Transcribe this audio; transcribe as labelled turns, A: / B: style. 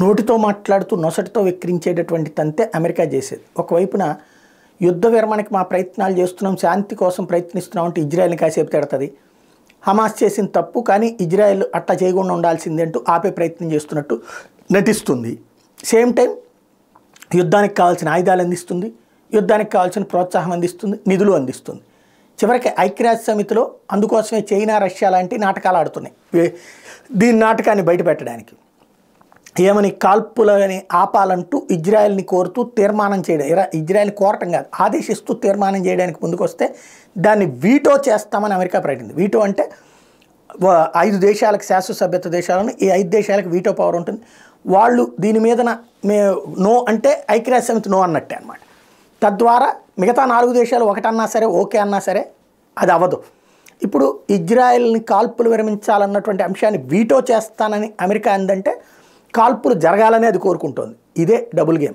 A: నోటితో మాట్లాడుతూ నొసటితో వెక్కిరించేటటువంటి తంతే అమెరికా చేసేది. ఒకవైపున యుద్ధ విరమణకి మా ప్రయత్నాలు చేస్తున్నాం, శాంతి కోసం ప్రయత్నిస్తున్నాం అంటే ఇజ్రాయెల్ని కాసేపు తిడతది. హమాస్ చేసిన తప్పు కానీ ఇజ్రాయెల్ అట్టా చేయకుండా ఉండాల్సిందే అంటూ ఆపే ప్రయత్నం చేస్తున్నట్టు నటిస్తుంది. సేమ్ టైం యుద్ధానికి కావాల్సిన ఆయుధాలు అందిస్తుంది, యుద్ధానికి కావాల్సిన ప్రోత్సాహం అందిస్తుంది, నిధులు అందిస్తుంది. చివరికి ఐక్యరాజ్య సమితిలో అందుకోసమే చైనా, రష్యా లాంటి నాటకాలు ఆడుతున్నాయి దీని నాటకాన్ని బయటపెట్టడానికి. ఏమని కాల్పులని ఆపాలంటూ ఇజ్రాయెల్ని కోరుతూ తీర్మానం చేయడం, ఇజ్రాయెల్ని కోరటం కాదు ఆదేశిస్తూ తీర్మానం చేయడానికి ముందుకు వస్తే దాన్ని వీటో చేస్తామని అమెరికా ప్రకటించింది. వీటో అంటే 5 దేశాలకు, శాశ్వత సభ్యత్వ దేశాలను, ఈ 5 దేశాలకు వీటో పవర్ ఉంటుంది. వాళ్ళు దీని మీద నో అంటే ఐక్యరాజ్య సమితి నో అన్నట్టే అనమాట. తద్వారా మిగతా 4 దేశాలు ఒకటన్నా సరే, ఓకే అన్నా సరే అది అవ్వదు. ఇప్పుడు ఇజ్రాయెల్ని కాల్పులు విరమించాలన్నటువంటి అంశాన్ని వీటో చేస్తానని అమెరికా అందంటే కాల్పులు జరగాలని అది కోరుకుంటోంది. ఇదే డబుల్ గేమ్.